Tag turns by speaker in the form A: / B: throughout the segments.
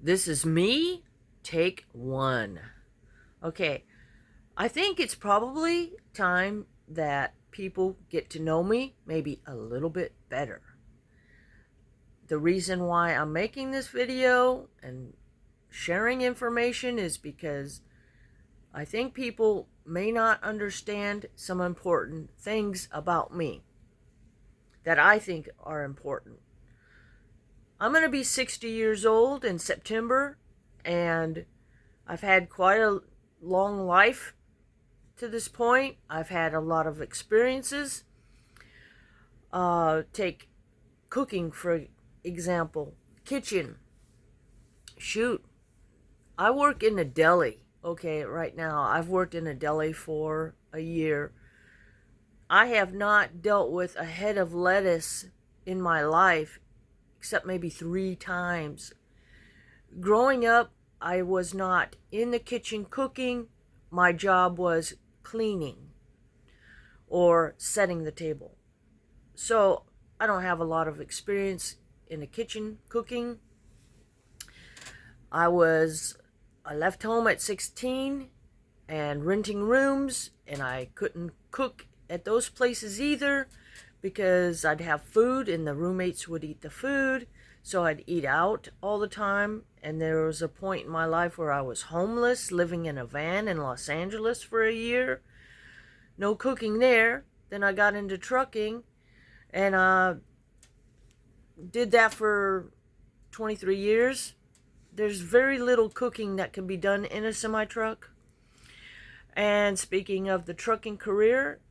A: This is me, take one. Okay, I think it's probably time that people get to know me maybe a little bit better. The reason why I'm making this video and sharing information is because I think people may not understand some important things about me that I think are important. I'm going to be 60 years old in September, and I've had quite a long life to this point. I've had a lot of experiences. Take cooking, for example. Kitchen. Shoot. I work in a deli. Okay, right now. I've worked in a deli for a year. I have not dealt with a head of lettuce in my life except maybe 3 times. Growing up, I was not in the kitchen cooking. My job was cleaning or setting the table. So I don't have a lot of experience in the kitchen cooking. I left home at 16 and renting rooms, and I couldn't cook at those places either because I'd have food and the roommates would eat the food. So I'd eat out all the time. And there was a point in my life where I was homeless, living in a van in Los Angeles for a year. No cooking there. Then I got into trucking and did that for 23 years. There's very little cooking that can be done in a semi-truck. And speaking of the trucking career,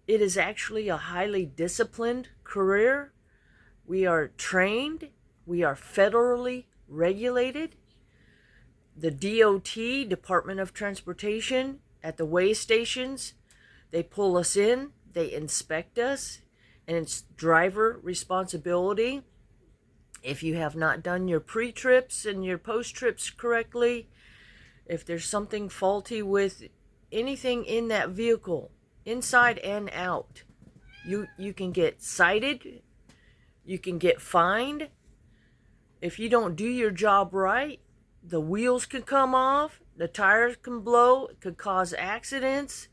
A: it is actually a highly disciplined career. We are trained. We are federally regulated. The DOT, Department of Transportation, at the weigh stations, they pull us in, they inspect us, and it's driver responsibility. If you have not done your pre-trips and your post-trips correctly, if there's something faulty with anything in that vehicle, inside and out, you can get cited, you can get fined. If you don't do your job right, the wheels can come off, the tires can blow, it could cause accidents.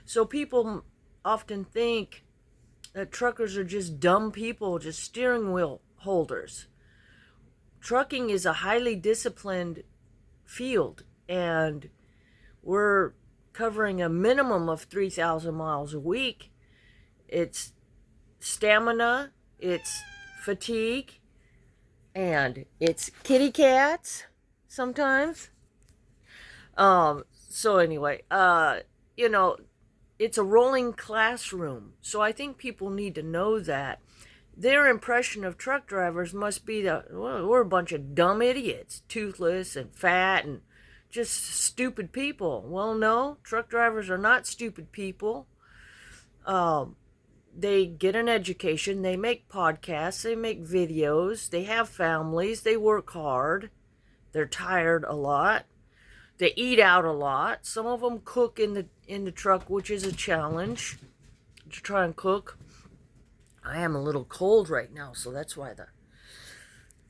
A: So people often think that truckers are just dumb people, just steering wheel holders. Trucking is a highly disciplined field, and we're covering a minimum of 3,000 miles a week. It's stamina, it's fatigue, and it's kitty cats sometimes. So anyway, it's a rolling classroom. So I think people need to know that. Their impression of truck drivers must be that, well, we're a bunch of dumb idiots, toothless and fat and just stupid people. Well, no, truck drivers are not stupid people. They get an education, they make podcasts, they make videos, they have families, they work hard, they're tired a lot, they eat out a lot. Some of them cook in the truck, which is a challenge to try and cook. I am a little cold right now, so that's why the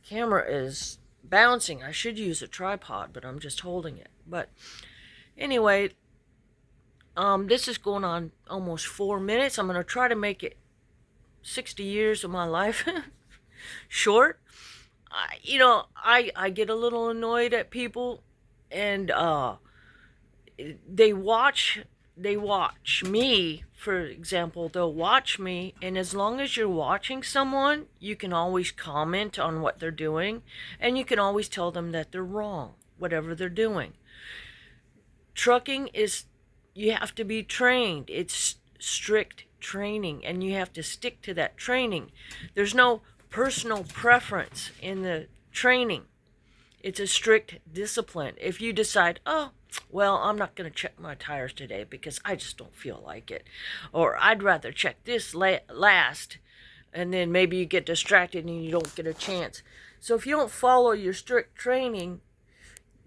A: camera is bouncing. I should use a tripod, but I'm just holding it. But anyway, this is going on almost 4 minutes. I'm going to try to make it 60 years of my life short. I get a little annoyed at people, and they watch me. For example, they'll watch me, and as long as you're watching someone, you can always comment on what they're doing, and you can always tell them that they're wrong, whatever they're doing. Trucking is, you have to be trained. It's strict training, and you have to stick to that training. There's no personal preference in the training. It's a strict discipline. If you decide, oh, well, I'm not going to check my tires today because I just don't feel like it, or I'd rather check this last, and then maybe you get distracted and you don't get a chance. So if you don't follow your strict training,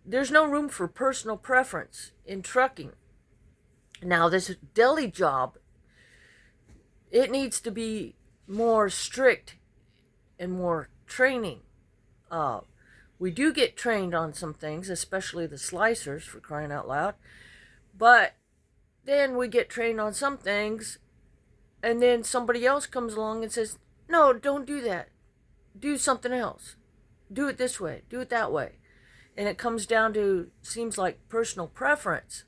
A: there's no room for personal preference in trucking. Now, this deli job, it needs to be more strict and more training. We do get trained on some things, especially the slicers, for crying out loud. But then we get trained on some things, and then somebody else comes along and says, no, don't do that. Do something else. Do it this way. Do it that way. And it comes down to, seems like personal preference.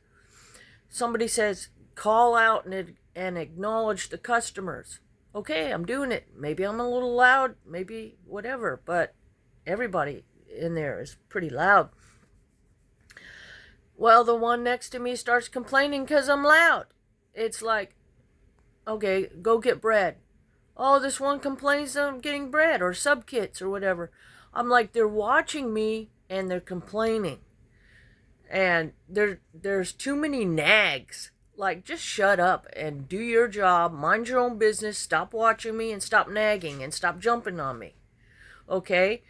A: Somebody says, call out and acknowledge the customers. Okay, I'm doing it. Maybe I'm a little loud, maybe whatever, but everybody in there is pretty loud. Well, the one next to me starts complaining because I'm loud. It's like, okay, go get bread. Oh, this one complains I'm getting bread or sub kits or whatever. I'm like, they're watching me and they're complaining. And there's too many nags. Like, just shut up and do your job, mind your own business, stop watching me and stop nagging and stop jumping on me. Okay?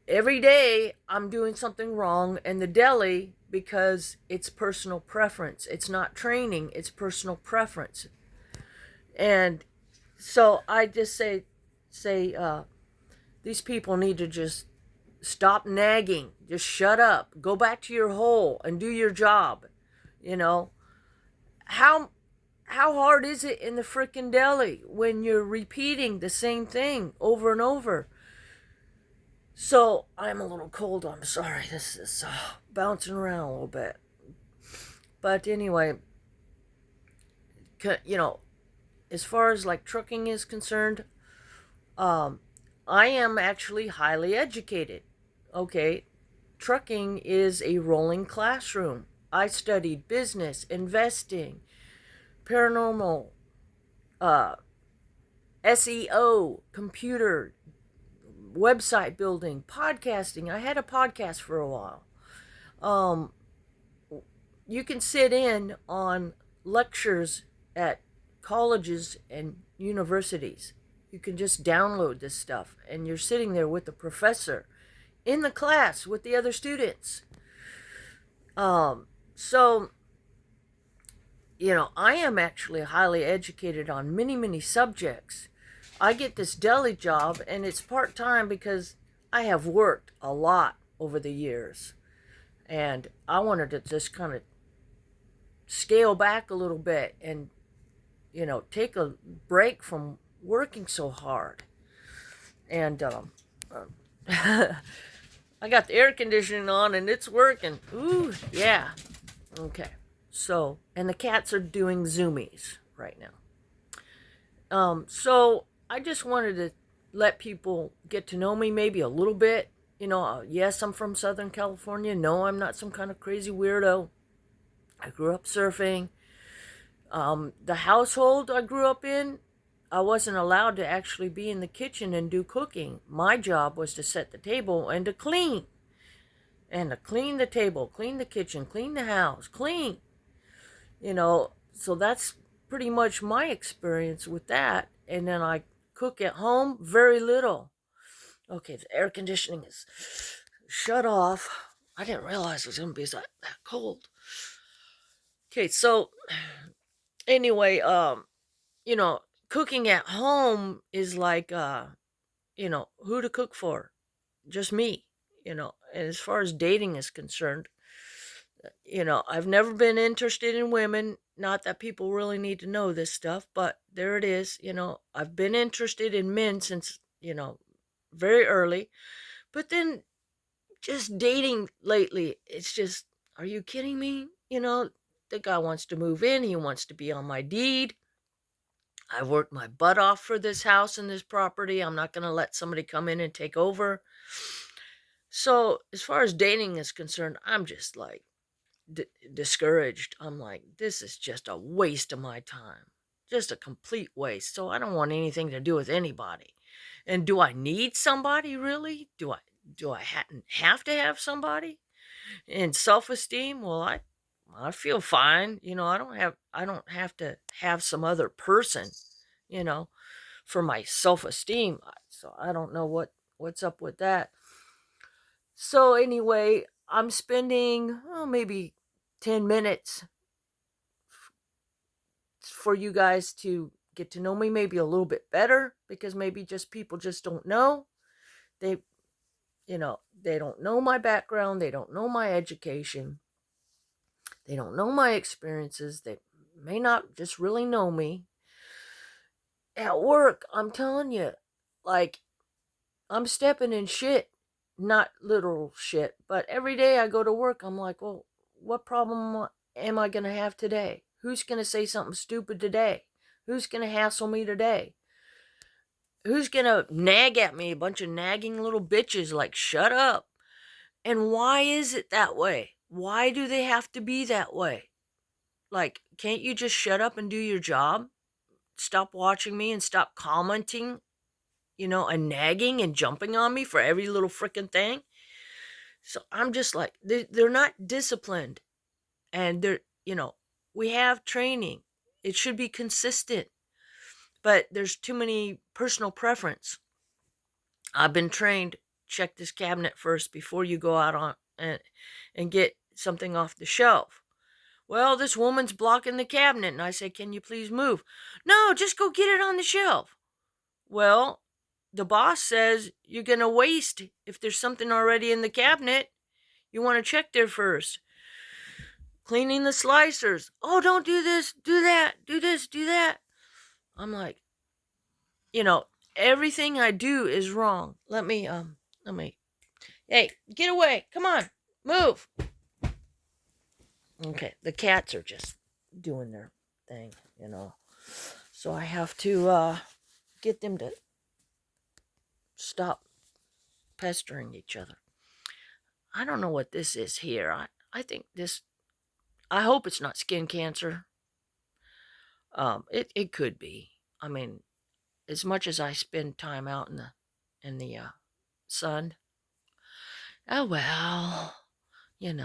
A: Every day I'm doing something wrong in the deli because it's personal preference. It's not training, it's personal preference. And so I just say these people need to just stop nagging. Just shut up. Go back to your hole and do your job. You know, how hard is it in the frickin' deli when you're repeating the same thing over and over? So I'm a little cold. I'm sorry. This is bouncing around a little bit. But anyway, you know, as far as like trucking is concerned, I am actually highly educated. Okay, trucking is a rolling classroom. I studied business, investing, paranormal, SEO, computer, website building, podcasting. I had a podcast for a while. Um, you can sit in on lectures at colleges and universities. You can just download this stuff, and you're sitting there with the professor in the class with the other students. So, you know, I am actually highly educated on many, many subjects. I get this deli job, and it's part time because I have worked a lot over the years. And I wanted to just kind of scale back a little bit and, you know, take a break from working so hard. And I got the air conditioning on and it's working. Ooh, yeah. Okay. So, and the cats are doing zoomies right now. So I just wanted to let people get to know me maybe a little bit. You know, yes, I'm from Southern California. No, I'm not some kind of crazy weirdo. I grew up surfing. The household I grew up in, I wasn't allowed to actually be in the kitchen and do cooking. My job was to set the table and to clean. And to clean the table, clean the kitchen, clean the house, clean. You know, so that's pretty much my experience with that. And then I cook at home, very little. Okay, the air conditioning is shut off. I didn't realize it was going to be that cold. Okay, so anyway, you know, cooking at home is like, you know, who to cook for? Just me, you know. And as far as dating is concerned, you know, I've never been interested in women. Not that people really need to know this stuff, but there it is. You know, I've been interested in men since, you know, very early. But then just dating lately, it's just, are you kidding me? You know, the guy wants to move in, he wants to be on my deed. I worked my butt off for this house and this property. I'm not going to let somebody come in and take over. So, as far as dating is concerned, I'm just like discouraged. I'm like, this is just a waste of my time. Just a complete waste. So, I don't want anything to do with anybody. And do I need somebody really? Do I have to have somebody? And self-esteem, well, I feel fine. You know, I don't have to have some other person, you know, for my self-esteem. So I don't know what's up with that. So anyway, I'm spending maybe 10 minutes for you guys to get to know me maybe a little bit better, because maybe just people just don't know. They They don't know my background. They don't know my education. They don't know my experiences. They may not just really know me. At work, I'm telling you, like, I'm stepping in shit. Not literal shit, but every day I go to work, I'm like, well, what problem am I going to have today? Who's going to say something stupid today? Who's going to hassle me today? Who's going to nag at me? A bunch of nagging little bitches like, shut up. And why is it that way? Why do they have to be that way? Like, can't you just shut up and do your job? Stop watching me and stop commenting, and nagging and jumping on me for every little freaking thing. So I'm just like, they're not disciplined. And we have training. It should be consistent. But there's too many personal preference. I've been trained, check this cabinet first before you go out on and get something off the shelf. Well, this woman's blocking the cabinet, and I say, can you please move? No, just go get it on the shelf. Well, the boss says you're going to waste if there's something already in the cabinet. You want to check there first. Cleaning the slicers. Oh, don't do this, do that, do this, do that. I'm like, everything I do is wrong. Let me, hey, get away. Come on, move. Okay, the cats are just doing their thing, So I have to get them to stop pestering each other. I don't know what this is here. I think this, I hope it's not skin cancer. It could be. I mean, as much as I spend time out in the sun, oh well, I'm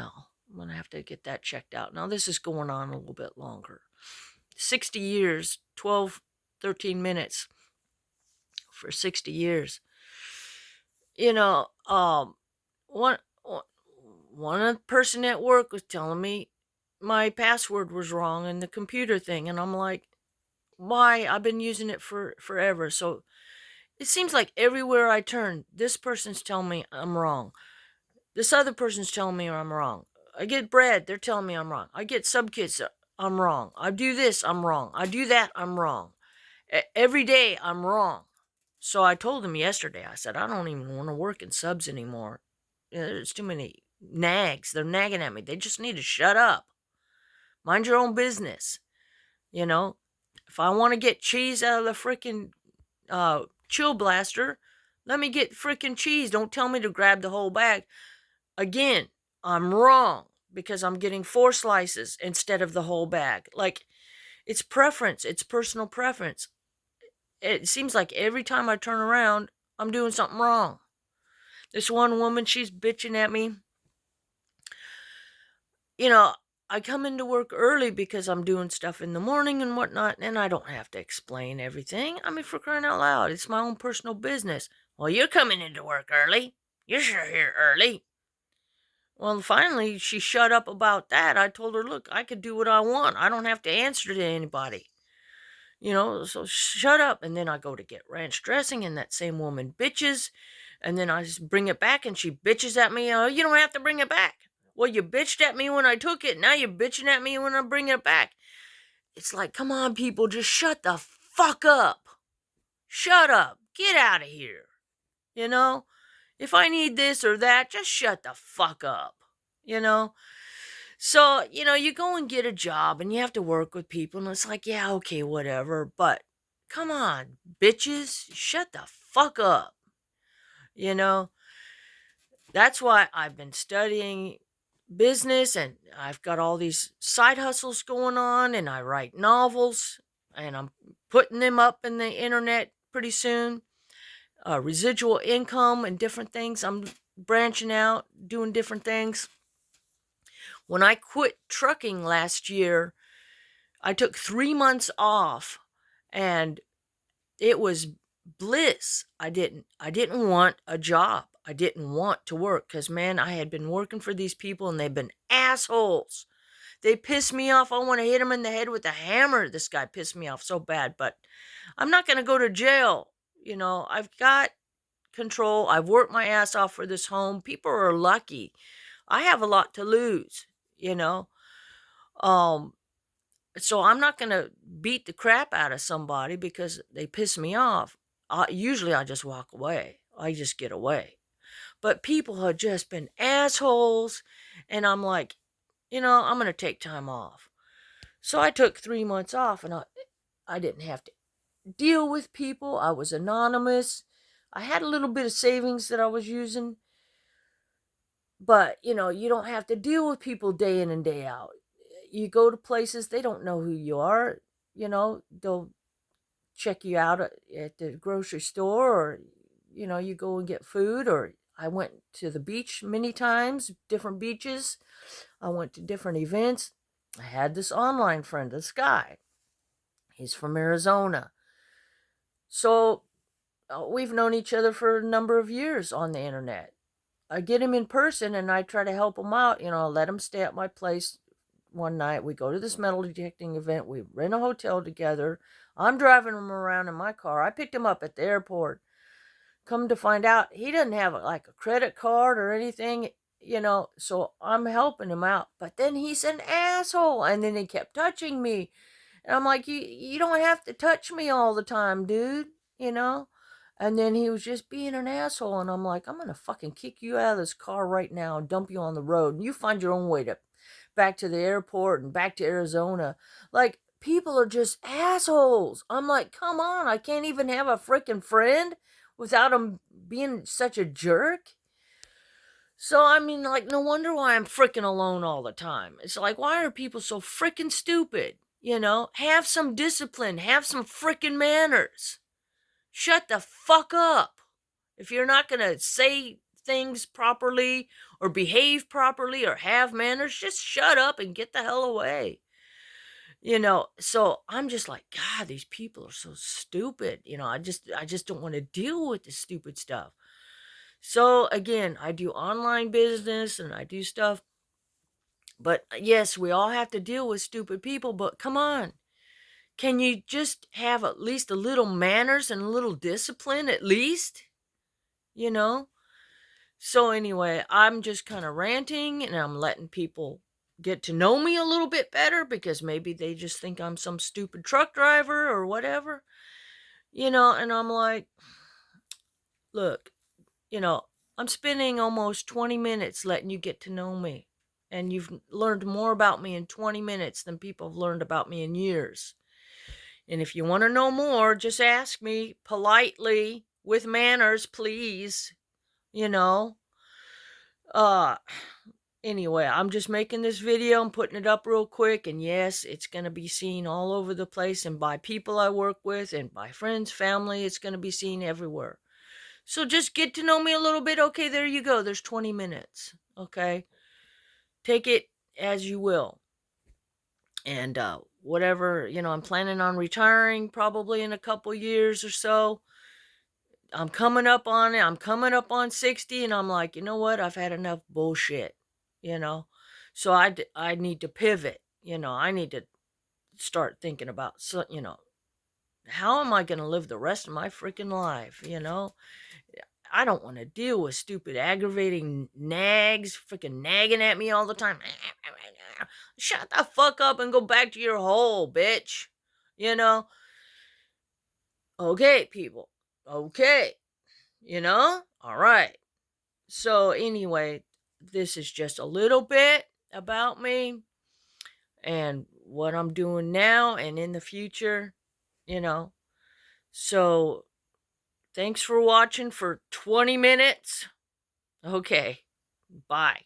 A: gonna have to get that checked out. Now this is going on a little bit longer. 60 years, 12, 13 minutes for 60 years. One person at work was telling me my password was wrong in the computer thing, and I'm like, why? I've been using it for forever. So it seems like everywhere I turn, this person's telling me I'm wrong. This other person's telling me I'm wrong. I get bread, they're telling me I'm wrong. I get sub kits, I'm wrong. I do this, I'm wrong. I do that, I'm wrong. Every day, I'm wrong. So I told him yesterday, I said, I don't even want to work in subs anymore. There's too many nags. They're nagging at me. They just need to shut up. Mind your own business. If I want to get cheese out of the freaking chill blaster, let me get freaking cheese. Don't tell me to grab the whole bag. Again, I'm wrong because I'm getting 4 slices instead of the whole bag. Like, it's preference. It's personal preference. It seems like every time I turn around, I'm doing something wrong. This one woman, she's bitching at me. I come into work early because I'm doing stuff in the morning and whatnot, and I don't have to explain everything. I mean, for crying out loud, it's my own personal business. Well, you're coming into work early. You're sure here early. Well, finally, she shut up about that. I told her, look, I could do what I want. I don't have to answer to anybody. So shut up. And then I go to get ranch dressing, and that same woman bitches. And then I just bring it back, and she bitches at me. You don't have to bring it back. Well, you bitched at me when I took it. Now you're bitching at me when I bring it back. It's like, come on, people, just shut the fuck up. Shut up. Get out of here. If I need this or that, just shut the fuck up. So, you go and get a job and you have to work with people, and it's like, yeah, okay, whatever. But come on, bitches, shut the fuck up. That's why I've been studying business, and I've got all these side hustles going on, and I write novels, and I'm putting them up in the internet pretty soon. Residual income and different things. I'm branching out, doing different things. When I quit trucking last year, I took 3 months off, and it was bliss. I didn't want a job. I didn't want to work because, man, I had been working for these people, and they've been assholes. They piss me off. I want to hit them in the head with a hammer. This guy pissed me off so bad, but I'm not going to go to jail. I've got control. I've worked my ass off for this home. People are lucky. I have a lot to lose, you know. Um, so I'm not gonna beat the crap out of somebody because they piss me off. Usually I just walk away. I just get away. But people have just been assholes, and I'm like, I'm gonna take time off. So I took 3 months off, and I didn't have to deal with people. I was anonymous. I had a little bit of savings that I was using, but you don't have to deal with people day in and day out. You go to places, they don't know who you are. They'll check you out at the grocery store, or you go and get food. Or I went to the beach many times, different beaches. I went to different events. I had this online friend, this guy. He's from Arizona. So we've known each other for a number of years on the internet. I get him in person and I try to help him out. Let him stay at my place one night. We go to this metal detecting event. We rent a hotel together. I'm driving him around in my car. I picked him up at the airport. Come to find out, he doesn't have like a credit card or anything, so I'm helping him out. But then he's an asshole. And then he kept touching me. And I'm like, you don't have to touch me all the time, dude, And then he was just being an asshole. And I'm like, I'm going to fucking kick you out of this car right now and dump you on the road. And you find your own way back to the airport and back to Arizona. Like, people are just assholes. I'm like, come on, I can't even have a freaking friend without him being such a jerk. So, I mean, like, no wonder why I'm freaking alone all the time. It's like, why are people so freaking stupid? Have some discipline, have some freaking manners. Shut the fuck up. If you're not going to say things properly or behave properly or have manners, just shut up and get the hell away. So I'm just like, God, these people are so stupid. I just don't want to deal with this stupid stuff. So again, I do online business and I do stuff. But yes, we all have to deal with stupid people, but come on. Can you just have at least a little manners and a little discipline at least? So anyway, I'm just kind of ranting and I'm letting people get to know me a little bit better because maybe they just think I'm some stupid truck driver or whatever. And I'm like, look, I'm spending almost 20 minutes letting you get to know me. And you've learned more about me in 20 minutes than people have learned about me in years. And if you want to know more, just ask me politely with manners, please. Anyway, I'm just making this video and putting it up real quick. And yes, it's going to be seen all over the place and by people I work with and by friends, family. It's going to be seen everywhere. So just get to know me a little bit. Okay, there you go. There's 20 minutes. Okay. Take it as you will. And whatever, I'm planning on retiring probably in a couple years or so. I'm coming up on it. I'm coming up on 60 and I'm like, you know what? I've had enough bullshit, So I need to pivot, I need to start thinking about, how am I going to live the rest of my freaking life, I don't want to deal with stupid, aggravating nags, freaking nagging at me all the time. Shut the fuck up and go back to your hole, bitch. Okay, people. Okay. All right. So, anyway, this is just a little bit about me and what I'm doing now and in the future, So, thanks for watching for 20 minutes. Okay. Bye.